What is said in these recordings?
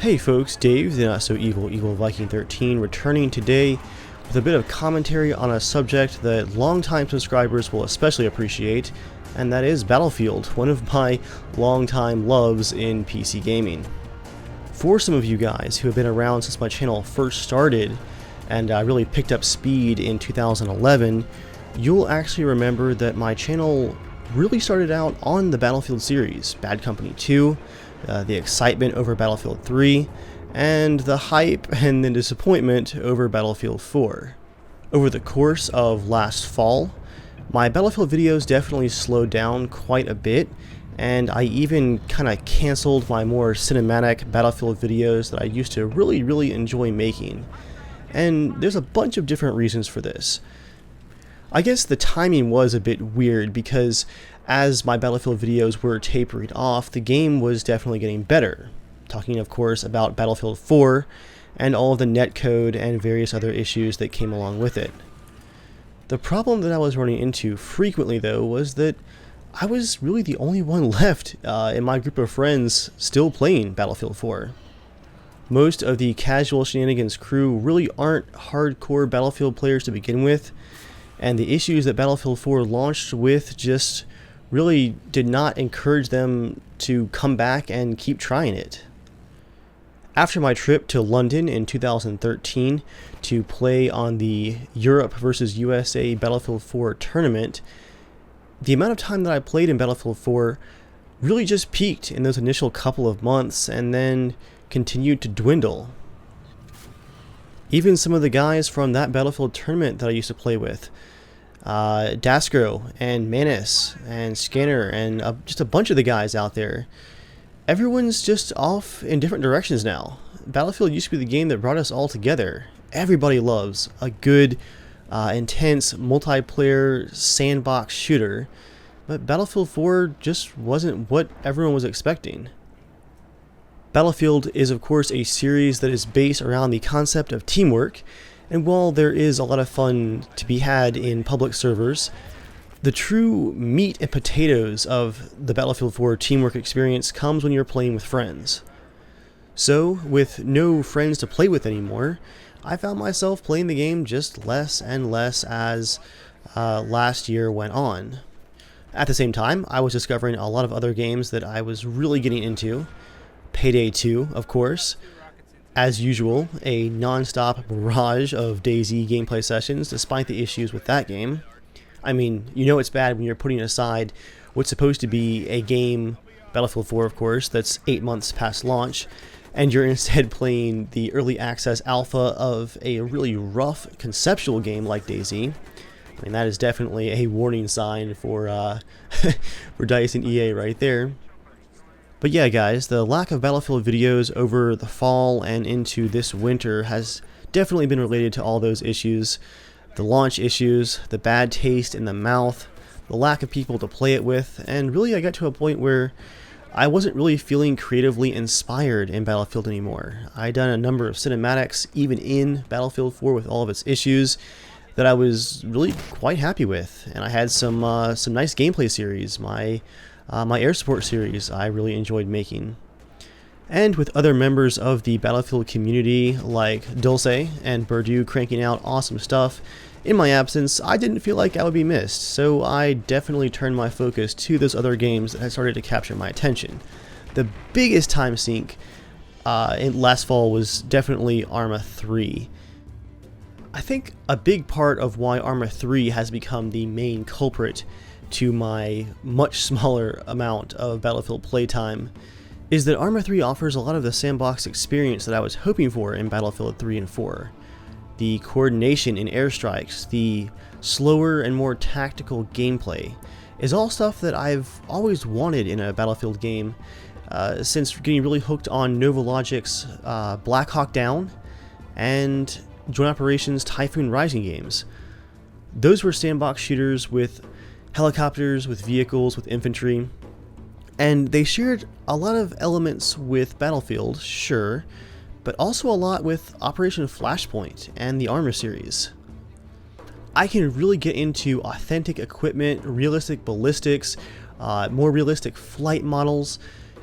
Hey folks, Dave, the Not So Evil Viking 13, returning today with a bit of commentary on a subject that longtime subscribers will especially appreciate, and that is Battlefield, one of my longtime loves in PC gaming. For some of you guys who have been around since my channel first started and really picked up speed in 2011, you'll actually remember that my channel really started out on the Battlefield series, Bad Company 2, the excitement over Battlefield 3, and the hype and the disappointment over Battlefield 4. Over the course of last fall, my Battlefield videos definitely slowed down quite a bit, and I even kind of canceled my more cinematic Battlefield videos that I used to really enjoy making. And there's a bunch of different reasons for this. I guess the timing was a bit weird because as my Battlefield videos were tapering off, the game was definitely getting better. Talking, of course, about Battlefield 4 and all of the netcode and various other issues that came along with it. The problem that I was running into frequently, though, was that I was really the only one left in my group of friends still playing Battlefield 4. Most of the casual shenanigans crew really aren't hardcore Battlefield players to begin with, and the issues that Battlefield 4 launched with just really did not encourage them to come back and keep trying it. After my trip to London in 2013 to play on the Europe vs. USA Battlefield 4 tournament, the amount of time that I played in Battlefield 4 really just peaked in those initial couple of months and then continued to dwindle. Even some of the guys from that Battlefield tournament that I used to play with, Dascro and Manus and Scanner and just a bunch of the guys out there, everyone's just off in different directions now. Battlefield used to be the game that brought us all together. Everybody loves a good, intense multiplayer sandbox shooter, but Battlefield 4 just wasn't what everyone was expecting. Battlefield is of course a series that is based around the concept of teamwork, and while there is a lot of fun to be had in public servers, the true meat and potatoes of the Battlefield 4 teamwork experience comes when you're playing with friends. So, with no friends to play with anymore, I found myself playing the game just less and less as last year went on. At the same time, I was discovering a lot of other games that I was really getting into. Payday 2, of course. As usual, a non-stop barrage of DayZ gameplay sessions despite the issues with that game. I mean, you know it's bad when you're putting aside what's supposed to be a game, Battlefield 4 of course, that's 8 months past launch, and you're instead playing the early access alpha of a really rough conceptual game like DayZ. I mean, that is definitely a warning sign for for DICE and EA right there. But yeah guys, the lack of Battlefield videos over the fall and into this winter has definitely been related to all those issues. The launch issues, the bad taste in the mouth, the lack of people to play it with, and really I got to a point where I wasn't really feeling creatively inspired in Battlefield anymore. I'd done a number of cinematics, even in Battlefield 4 with all of its issues, that I was really quite happy with, and I had some nice gameplay series. My air support series I really enjoyed making. And with other members of the Battlefield community like Dulce and Burdu cranking out awesome stuff in my absence, I didn't feel like I would be missed, so I definitely turned my focus to those other games that had started to capture my attention. The biggest time sink in last fall was definitely Arma 3. I think a big part of why Arma 3 has become the main culprit to my much smaller amount of Battlefield playtime is that Arma 3 offers a lot of the sandbox experience that I was hoping for in Battlefield 3 and 4. The coordination in airstrikes, the slower and more tactical gameplay is all stuff that I've always wanted in a Battlefield game since getting really hooked on Nova Logic's Black Hawk Down and Joint Operations Typhoon Rising games. Those were sandbox shooters with helicopters, with vehicles, with infantry, and they shared a lot of elements with Battlefield, sure, but also a lot with Operation Flashpoint and the Armor series. I can really get into authentic equipment, realistic ballistics, more realistic flight models,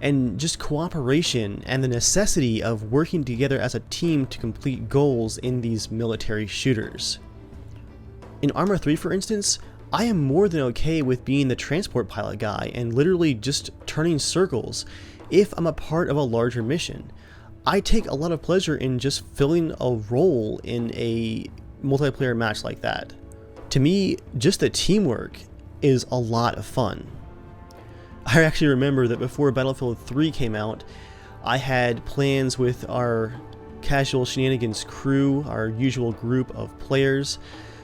and just cooperation and the necessity of working together as a team to complete goals in these military shooters. In Arma 3, for instance, I am more than okay with being the transport pilot guy and literally just turning circles if I'm a part of a larger mission. I take a lot of pleasure in just filling a role in a multiplayer match like that. To me, just the teamwork is a lot of fun. I actually remember that before Battlefield 3 came out, I had plans with our casual shenanigans crew, our usual group of players,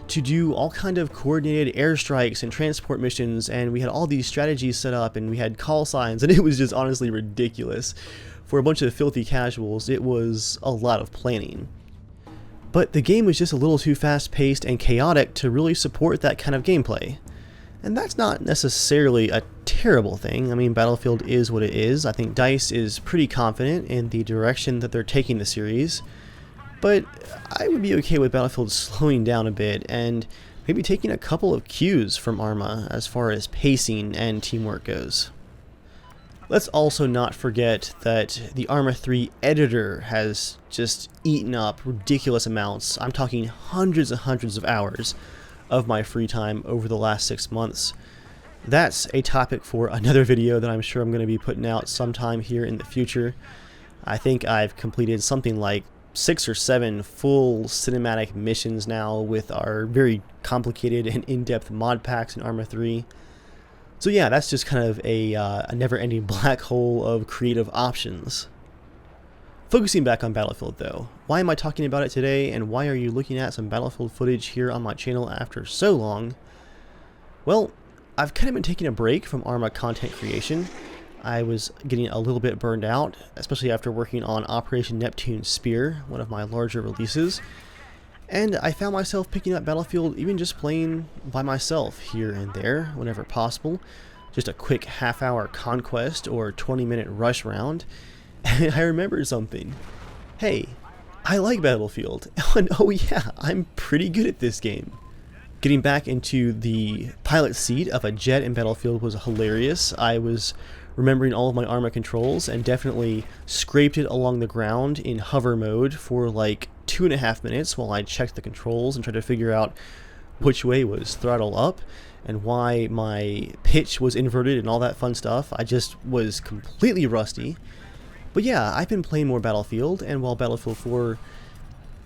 to do all kind of coordinated airstrikes and transport missions, and we had all these strategies set up and we had call signs, and it was just honestly ridiculous. For a bunch of filthy casuals, it was a lot of planning. But the game was just a little too fast-paced and chaotic to really support that kind of gameplay. And that's not necessarily a terrible thing. I mean, Battlefield is what it is. I think DICE is pretty confident in the direction that they're taking the series. But I would be okay with Battlefield slowing down a bit and maybe taking a couple of cues from Arma as far as pacing and teamwork goes. Let's also not forget that the Arma 3 editor has just eaten up ridiculous amounts. I'm talking hundreds and hundreds of hours of my free time over the last 6 months. That's a topic for another video that I'm sure I'm going to be putting out sometime here in the future. I think I've completed something like 6 or 7 full cinematic missions now with our very complicated and in-depth mod packs in Arma 3. So yeah, that's just kind of a never-ending black hole of creative options. Focusing back on Battlefield though, why am I talking about it today, and why are you looking at some Battlefield footage here on my channel after so long? Well, I've kind of been taking a break from Arma content creation. I was getting a little bit burned out, especially after working on Operation Neptune Spear, one of my larger releases. And I found myself picking up Battlefield even just playing by myself here and there, whenever possible. Just a quick half-hour conquest or 20-minute rush round. And I remembered something. Hey, I like Battlefield. And oh yeah, I'm pretty good at this game. Getting back into the pilot seat of a jet in Battlefield was hilarious. I was remembering all of my Arma controls and definitely scraped it along the ground in hover mode for like 2.5 minutes while I checked the controls and tried to figure out which way was throttle up and why my pitch was inverted and all that fun stuff. I just was completely rusty. But yeah, I've been playing more Battlefield, and while Battlefield 4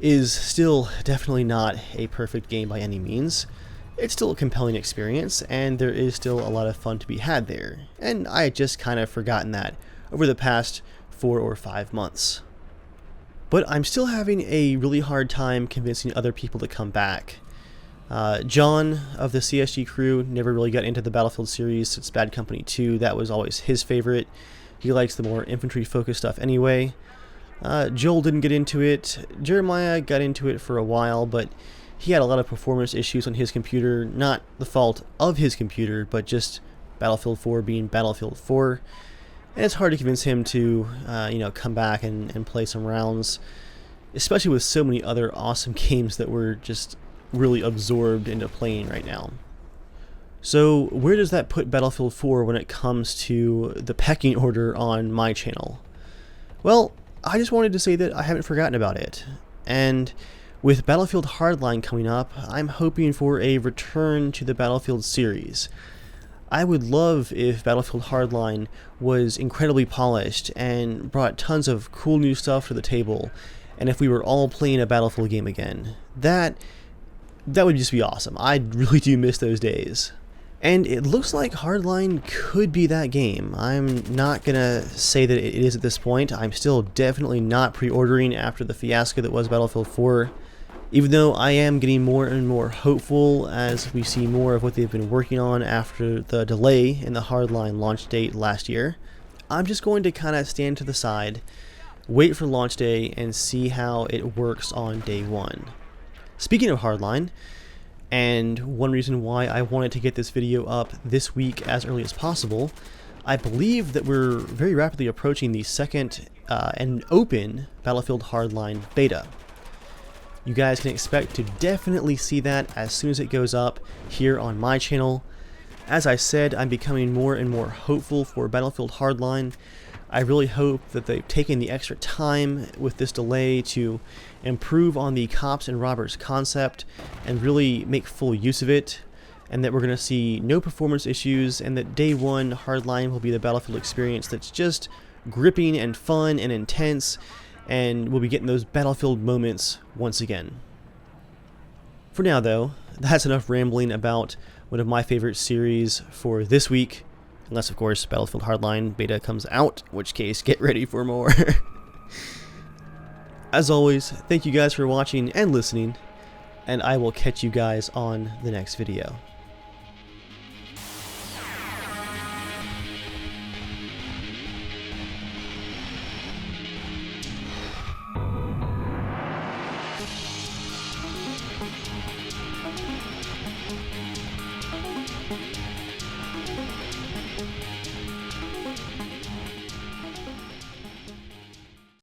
is still definitely not a perfect game by any means, it's still a compelling experience, and there is still a lot of fun to be had there. And I had just kind of forgotten that over the past 4 or 5 months. But I'm still having a really hard time convincing other people to come back. John of the CSG crew never really got into the Battlefield series since Bad Company 2. That was always his favorite. He likes the more infantry-focused stuff anyway. Joel didn't get into it. Jeremiah got into it for a while, but he had a lot of performance issues on his computer. Not the fault of his computer, but just Battlefield 4 being Battlefield 4. And it's hard to convince him to, come back and play some rounds, especially with so many other awesome games that we're just really absorbed into playing right now. So where does that put Battlefield 4 when it comes to the pecking order on my channel? Well, I just wanted to say that I haven't forgotten about it. And with Battlefield Hardline coming up, I'm hoping for a return to the Battlefield series. I would love if Battlefield Hardline was incredibly polished and brought tons of cool new stuff to the table, and if we were all playing a Battlefield game again. That would just be awesome. I really do miss those days. And it looks like Hardline could be that game. I'm not gonna say that it is at this point. I'm still definitely not pre-ordering after the fiasco that was Battlefield 4. Even though I am getting more and more hopeful as we see more of what they've been working on after the delay in the Hardline launch date last year, I'm just going to kind of stand to the side, wait for launch day, and see how it works on day one. Speaking of Hardline, and one reason why I wanted to get this video up this week as early as possible, I believe that we're very rapidly approaching the second and open Battlefield Hardline beta. You guys can expect to definitely see that as soon as it goes up here on my channel. As I said, I'm becoming more and more hopeful for Battlefield Hardline. I really hope that they've taken the extra time with this delay to improve on the cops and robbers concept and really make full use of it, and that we're going to see no performance issues, and that day one Hardline will be the Battlefield experience that's just gripping and fun and intense, and we'll be getting those Battlefield moments once again. For now though, that's enough rambling about one of my favorite series for this week. Unless, of course, Battlefield Hardline beta comes out, in which case, get ready for more. As always, thank you guys for watching and listening, and I will catch you guys on the next video.